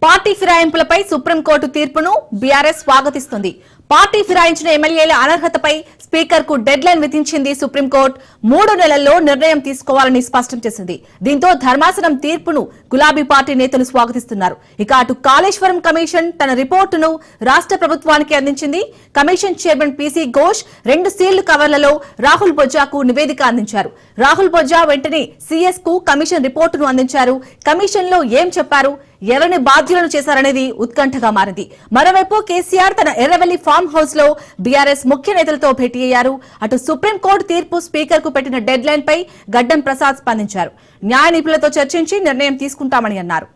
Party ఫిరాయింపులపై supreme court తీర్పును BRS స్వాగతిస్తుంది. Party ఫిరాయించిన ఎమ్మెల్యేల అనర్హతపై speaker కు డెడ్ లైన్ విధించింది సుప్రీంకోర్టు. 3 నెలల్లో నిర్ణయం తీసుకోవాలని స్పష్టం చేసింది. దీంతో ధర్మాసనం తీర్పును గులాబీ పార్టీ నేతలు స్వాగతిస్తున్నారు. ఇక అటు కాళేశ్వరం కమిషన్ తన రిపోర్టును రాష్ట్ర ప్రభుత్వానికి అందించింది. Commission chairman PC Ghosh 2 sealed కవర్లలో రాహుల్ బొజ్జాకు నివేదిక అందించారు. రాహుల్ బొజ్జా వెంటనే సీఎస్ కు కమిషన్ రిపోర్టును అందించారు. కమిషన్ లో ఏం చెప్పారు, ఎవరిని బాధ్యులను చేశారనేది ఉత్కంఠగా మారింది. మరోవైపు కేసీఆర్ తన ఎర్రవెల్లి ఫామ్ హౌస్ లో బీఆర్ఎస్ ముఖ్య నేతలతో భేటీ అయ్యారు. అటు సుప్రీంకోర్టు తీర్పు స్పీకర్ కు పెట్టిన డెడ్ లైన్ పై గడ్డం ప్రసాద్ స్పందించారు. న్యాయ నిపుణులతో చర్చించి నిర్ణయం తీసుకుంటామని అన్నారు.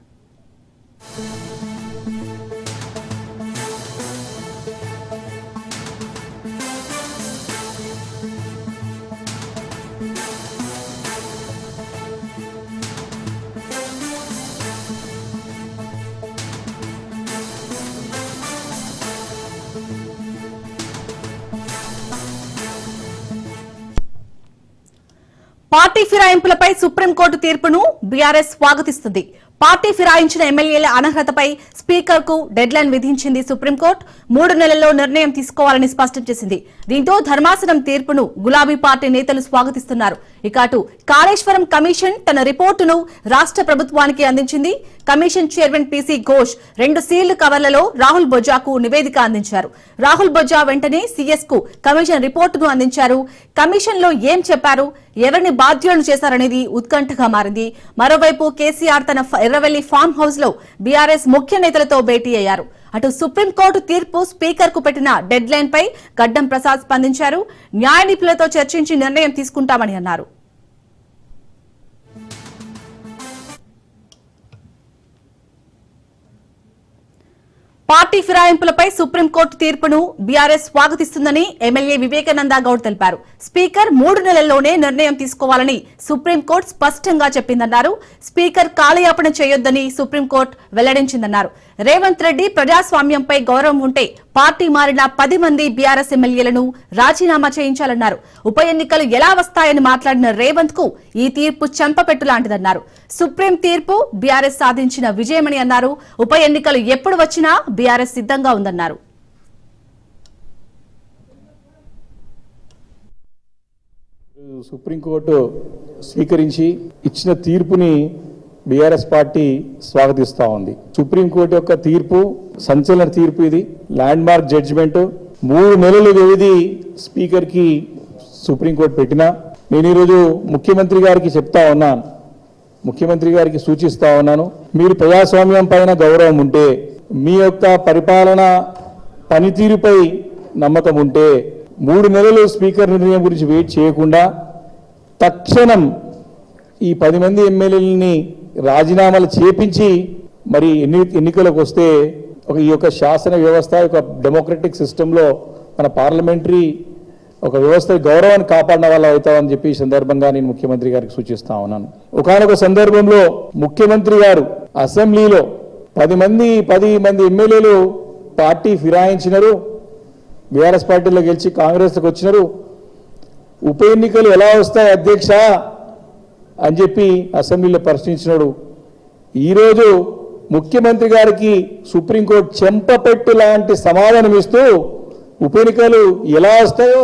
పార్టీ ఫిరాయింపులపై సుప్రీంకోర్టు తీర్పును బీఆర్ఎస్ స్వాగతిస్తుంది. పార్టీ ఫిరాయించిన ఎమ్మెల్యేల అనర్హతపై స్పీకర్ కు డెడ్ లైన్ విధించింది సుప్రీంకోర్టు. 3 నెలల్లో నిర్ణయం తీసుకోవాలని స్పష్టం చేసింది. దీంతో ధర్మాసనం తీర్పును గులాబీ పార్టీ నేతలు స్వాగతిస్తున్నారు. ఇక అటు కాళేశ్వరం కమిషన్ తన రిపోర్టును రాష్ట్ర ప్రభుత్వానికి అందించింది. Commission chairman PC Ghosh 2 sealed కవర్లలో రాహుల్ బొజ్జాకు నివేదిక అందించారు. రాహుల్ బొజ్జా వెంటనే సీఎస్ కు కమిషన్ రిపోర్టును అందించారు. కమిషన్ లో ఏం చెప్పారు, ఎవరిని బాధ్యులను చేశారనేది ఉత్కంఠగా మారింది. మరోవైపు కేసీఆర్ తన ఎర్రవెల్లి ఫామ్ హౌస్ లో బీఆర్ఎస్ ముఖ్య నేతలతో భేటీ అయ్యారు. అటు సుప్రీంకోర్టు తీర్పు స్పీకర్ కు పెట్టిన డెడ్ లైన్ పై గడ్డం ప్రసాద్ స్పందించారు. న్యాయ నిపుణులతో చర్చించి నిర్ణయం తీసుకుంటామని అన్నారు. పార్టీ ఫిరాయింపులపై సుప్రీంకోర్టు తీర్పును బీఆర్ఎస్ స్వాగతిస్తుందని ఎమ్మెల్యే వివేకానంద గౌడ్ తెలిపారు. స్పీకర్ 3 నెలల్లోనే నిర్ణయం తీసుకోవాలని సుప్రీంకోర్టు స్పష్టంగా చెప్పిందన్నారు. స్పీకర్ కాలయాపన చేయొద్దని సుప్రీంకోర్టు వెల్లడించిందన్నారు. రేవంత్ రెడ్డి ప్రజాస్వామ్యంపై గౌరవం ఉంటే పార్టీ మారిన 10 మంది బీఆర్ఎస్ ఎమ్మెల్యేలను రాజీనామా చేయించాలన్నారు. ఉప ఎన్నికలు ఎలా వస్తాయని మాట్లాడిన రేవంత్ కు ఈ తీర్పు చెంపపెట్టు లాంటిదన్నారు. సుప్రీం తీర్పు బీఆర్ఎస్ సాధించిన విజయమని అన్నారు. ఉప ఎన్నికలు ఎప్పుడు వచ్చినా బీఆర్ఎస్ సిద్ధంగా ఉందన్నారు. సుప్రీంకోర్టు స్వీకరించి ఇచ్చిన తీర్పుని బీఆర్ఎస్ పార్టీ స్వాగతిస్తా ఉంది. సుప్రీంకోర్టు యొక్క తీర్పు సంచలన తీర్పు. ఇది ల్యాండ్ మార్క్ జడ్జిమెంట్. 3 నెలలు వ్యవధి స్పీకర్ కి సుప్రీంకోర్టు పెట్టినా నేను ఈరోజు ముఖ్యమంత్రి గారికి చెప్తా ఉన్నాను, ముఖ్యమంత్రి గారికి సూచిస్తా ఉన్నాను, మీరు ప్రజాస్వామ్యం పైన గౌరవం ఉంటే, మీ యొక్క పరిపాలన పనితీరుపై నమ్మకం ఉంటే 3 నెలలు స్పీకర్ నిర్ణయం గురించి వెయిట్ చేయకుండా తక్షణం ఈ 10 మంది ఎమ్మెల్యేలని రాజీనామాలు చేపించి మరి ఎన్నికలకు వస్తే ఈ యొక్క శాసన వ్యవస్థ, ఒక డెమోక్రటిక్ సిస్టంలో మన పార్లమెంటరీ ఒక వ్యవస్థ గౌరవాన్ని కాపాడిన వాళ్ళు అవుతామని చెప్పి ఈ సందర్భంగా నేను ముఖ్యమంత్రి గారికి సూచిస్తా ఉన్నాను. ఒకానొక సందర్భంలో ముఖ్యమంత్రి గారు అసెంబ్లీలో 10 మంది ఎమ్మెల్యేలు పార్టీ ఫిరాయించినారు, బీఆర్ఎస్ పార్టీలో గెలిచి కాంగ్రెస్కి వచ్చినారు, ఉప ఎన్నికలు ఎలా వస్తాయి అధ్యక్ష అని చెప్పి అసెంబ్లీలో ప్రశ్నించినాడు. ఈరోజు ముఖ్యమంత్రి గారికి సుప్రీంకోర్టు చెంపపెట్టు లాంటి సమాధానం ఇస్తూ ఉప ఎన్నికలు ఎలా వస్తాయో